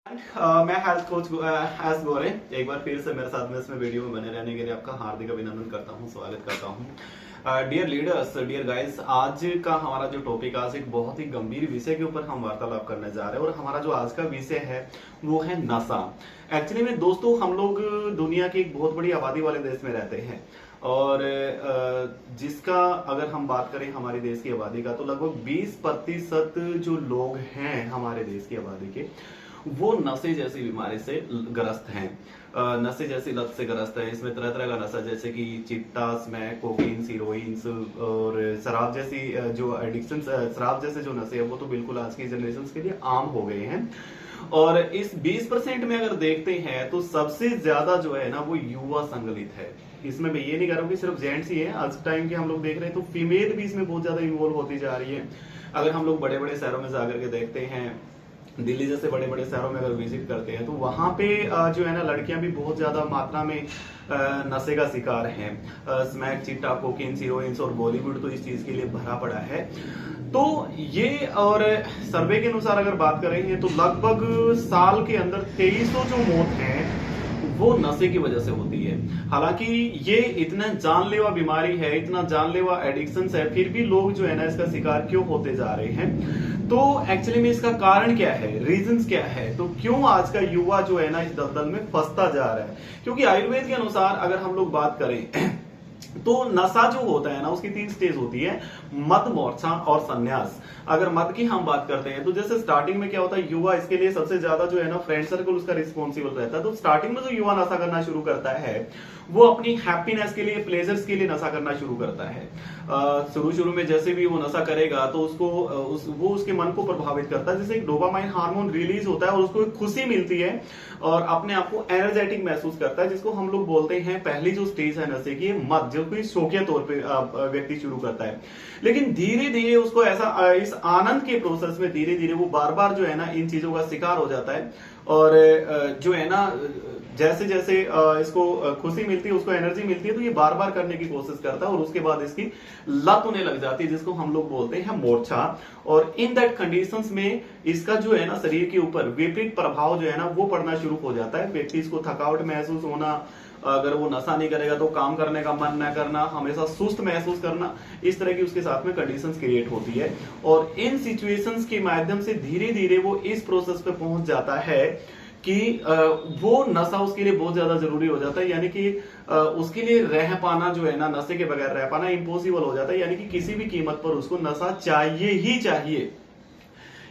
मैं health coach S गोरे एक बार फिर से मेरे साथ में इसमें वीडियो में बने रहने के लिए आपका हार्दिक अभिनंदन करता हूं, स्वागत करता हूं। डियर लीडर्स, डियर गाइस, आज का हमारा जो टॉपिक, आज एक बहुत ही गंभीर विषय के ऊपर हम वार्तालाप करने जा रहे हैं और हमारा जो आज का विषय है वो है नशा। एक्चुअली में दोस्तों, हम लोग दुनिया की एक बहुत बड़ी आबादी वाले देश में रहते हैं और जिसका अगर हम बात करें हमारे देश की आबादी का, तो लगभग 20% जो लोग हैं हमारे देश की आबादी के, वो नशे जैसी बीमारी से ग्रस्त हैं। नशे जैसी लत से ग्रस्त है। इसमें तरह तरह का नशा, जैसे कि चिट्टा, स्मैक, कोकीन, हीरोइंस और शराब जैसी जो एडिक्शन, शराब जैसे जो नशे हैं वो तो बिल्कुल आज की जनरेशन के लिए आम हो गए हैं। और इस 20% में अगर देखते हैं तो सबसे ज्यादा जो है ना वो युवा संगलित है। इसमें मैं ये नहीं कह रहा हूँ कि सिर्फ जेंट्स ही हैं, आज टाइम के हम लोग देख रहे हैं तो फीमेल भी इसमें बहुत ज्यादा इन्वॉल्व होती जा रही है। अगर हम लोग बड़े बड़े शहरों में जाकर के देखते हैं, दिल्ली जैसे बड़े बड़े शहरों में अगर विजिट करते हैं, तो वहां पे जो है ना लड़कियां भी बहुत ज्यादा मात्रा में नशे का शिकार हैं। स्मैक, चिट्टा, कोकीन, हीरोइंस और बॉलीवुड तो इस चीज के लिए भरा पड़ा है। तो ये, और सर्वे के अनुसार अगर बात करें तो लगभग साल के अंदर 2300 जो मौत हैं वो नशे की वजह से होती है। हालांकि ये इतना जानलेवा बीमारी है, इतना जानलेवा एडिक्शन है, फिर भी लोग जो है ना इसका शिकार क्यों होते जा रहे हैं। तो एक्चुअली में इसका कारण क्या है, रीजंस क्या है, तो क्यों आज का युवा जो है ना इस दलदल में फंसता जा रहा है। क्योंकि आयुर्वेद के अनुसार अगर हम लोग बात करें तो नशा जो होता है ना उसकी 3 स्टेज होती है, मद, मोर्छा और संन्यास। अगर मद की हम बात करते हैं तो जैसे स्टार्टिंग में क्या होता है, युवा, इसके लिए सबसे ज्यादा जो है ना फ्रेंड सर्कल उसका रिस्पॉन्सिबल रहता है। तो स्टार्टिंग में जो युवा नशा करना शुरू करता है वो अपनी हैप्पीनेस के लिए, प्लेजर्स के लिए नशा करना शुरू करता है। शुरू शुरू में जैसे भी वो नशा करेगा तो उसको वो उसके मन को प्रभावित करता है, जैसे एक डोपामाइन हार्मोन रिलीज होता है और उसको एक खुशी मिलती है और अपने आप को एनर्जेटिक महसूस करता है, जिसको हम लोग बोलते हैं पहली जो स्टेज है नशे की, मद, जो कोई शौकिया तौर पे व्यक्ति शुरू करता है। लेकिन धीरे धीरे उसको ऐसा, इस आनंद के प्रोसेस में धीरे धीरे वो बार बार जो है ना इन चीजों का शिकार हो जाता है और जो है ना जैसे जैसे इसको खुशी मिलती है, उसको एनर्जी मिलती है, तो ये बार बार करने की कोशिश करता है और उसके बाद इसकी लत होने लग जाती है, जिसको हम लोग बोलते हैं मोर्छा। और इन दैट कंडीशंस में इसका जो है ना शरीर के ऊपर विपरीत प्रभाव जो है ना वो पड़ना शुरू हो जाता है। व्यक्ति इसको थकावट महसूस होना, अगर वो नशा नहीं करेगा तो काम करने का मन न करना, हमेशा सुस्त महसूस करना, इस तरह की उसके साथ में कंडीशंस क्रिएट होती है। और इन सिचुएशंस के माध्यम से धीरे धीरे वो इस प्रोसेस पे पहुंच जाता है कि वो नशा उसके लिए बहुत ज्यादा जरूरी हो जाता है। यानी कि उसके लिए रह पाना जो है ना, नशे के बगैर रह पाना इम्पॉसिबल हो जाता है। यानी कि किसी भी कीमत पर उसको नशा चाहिए ही चाहिए।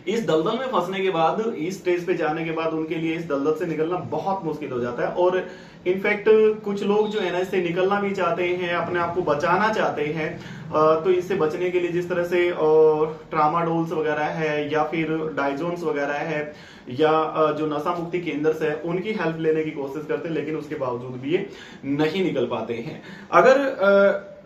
इस दलदल में फंसने के बाद, इस स्टेज पे जाने के बाद उनके लिए इस दलदल से निकलना बहुत मुश्किल हो जाता है। और इनफैक्ट कुछ लोग जो है ना इससे निकलना भी चाहते हैं, अपने आप को बचाना चाहते हैं। तो इससे बचने के लिए जिस तरह से ट्रामाडोल्स वगैरह है या फिर डाइजोन्स वगैरह है या जो नशा मुक्ति केंद्र है उनकी हेल्प लेने की कोशिश करते हैं, लेकिन उसके बावजूद भी ये नहीं निकल पाते हैं। अगर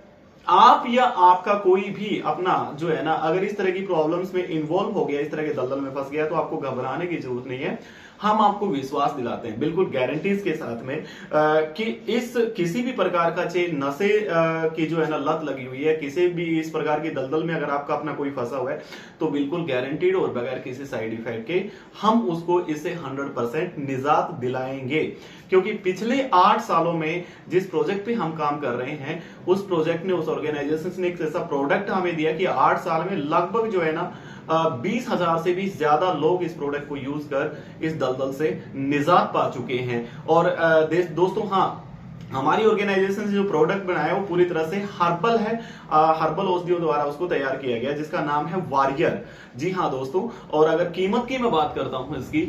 आप या आपका कोई भी अपना जो है ना अगर इस तरह की प्रॉब्लम्स में इन्वॉल्व हो गया, इस तरह के दलदल में फंस गया, तो आपको घबराने की जरूरत नहीं है। हम आपको विश्वास दिलाते हैं बिल्कुल गारंटीज के साथ में कि इस किसी भी प्रकार का, चाहे नशे की जो है ना लत लगी हुई है, किसी भी इस प्रकार की दलदल में अगर आपका अपना कोई फंसा हुआ है, तो बिल्कुल गारंटीड और बगैर किसी साइड इफेक्ट के हम उसको इससे 100% निजात दिलाएंगे। क्योंकि पिछले 8 सालों में जिस प्रोजेक्ट पे हम काम कर रहे हैं, उस प्रोजेक्ट ने, उस ऑर्गेनाइजेशन ने एक ऐसा प्रोडक्ट हमें दिया कि 8 साल में लगभग जो है ना 20,000 से भी ज्यादा लोग इस प्रोडक्ट को यूज कर इस दलदल से निजात पा चुके हैं। और दोस्तों, हाँ, हमारी ऑर्गेनाइजेशन से जो प्रोडक्ट बनाया है वो पूरी तरह से हर्बल है। हर्बल औषधियों द्वारा उसको तैयार किया गया, जिसका नाम है वॉरियर। जी हाँ दोस्तों, और अगर कीमत की मैं बात करता हूं इसकी,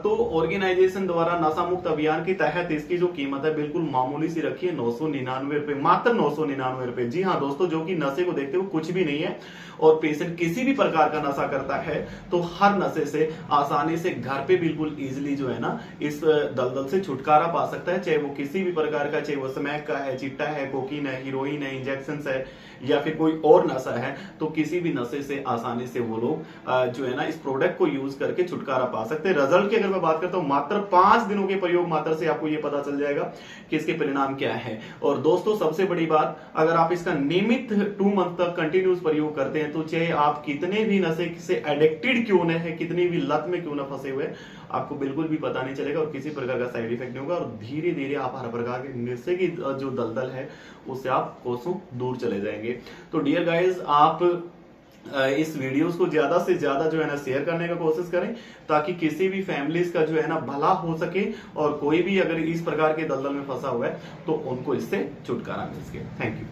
तो ऑर्गेनाइजेशन द्वारा नशा मुक्त अभियान के तहत इसकी जो कीमत है बिल्कुल मामूली सी रखी है, 999 रुपए, मात्र 999 रुपए। जी हाँ दोस्तों, जो कि नशे को देखते हुए कुछ भी नहीं है। और पेशेंट किसी भी प्रकार का नशा करता है तो हर नशे से आसानी से घर पे बिल्कुल इजिली जो है ना इस दलदल से छुटकारा पा सकता है, चाहे वो किसी भी प्रकार का, चाहे वो स्मैक का है, चिट्टा है, कोकीन है, हीरोइन है, इंजेक्शन है या फिर कोई और नशा है, तो किसी भी नशे से आसानी से वो लोग जो है ना इस प्रोडक्ट को यूज करके छुटकारा पा सकते हैं। रिजल्ट की अगर मैं बात करता हूं, मात्र 5 दिनों के प्रयोग मात्र से आपको ये पता चल जाएगा कि इसके परिणाम क्या है। और दोस्तों, सबसे बड़ी बात, अगर आप इसका नियमित 2 मंथ तक कंटिन्यूस प्रयोग करते हैं, तो चाहे आप कितने भी नशे से एडिक्टेड क्यों न है, कितनी भी लत में क्यों न फंसे हुए, आपको बिल्कुल भी पता नहीं चलेगा और किसी प्रकार का साइड इफेक्ट नहीं होगा, और धीरे धीरे आप हर प्रकार के नशे की जो दलदल है उससे आप कोसों दूर चले जाएंगे। तो डियर गाइज, आप इस वीडियोस को ज्यादा से ज्यादा जो है ना शेयर करने का कोशिश करें, ताकि किसी भी फैमिलीज का जो है ना भला हो सके, और कोई भी अगर इस प्रकार के दलदल में फंसा हुआ है तो उनको इससे छुटकारा मिल सके। Thank you.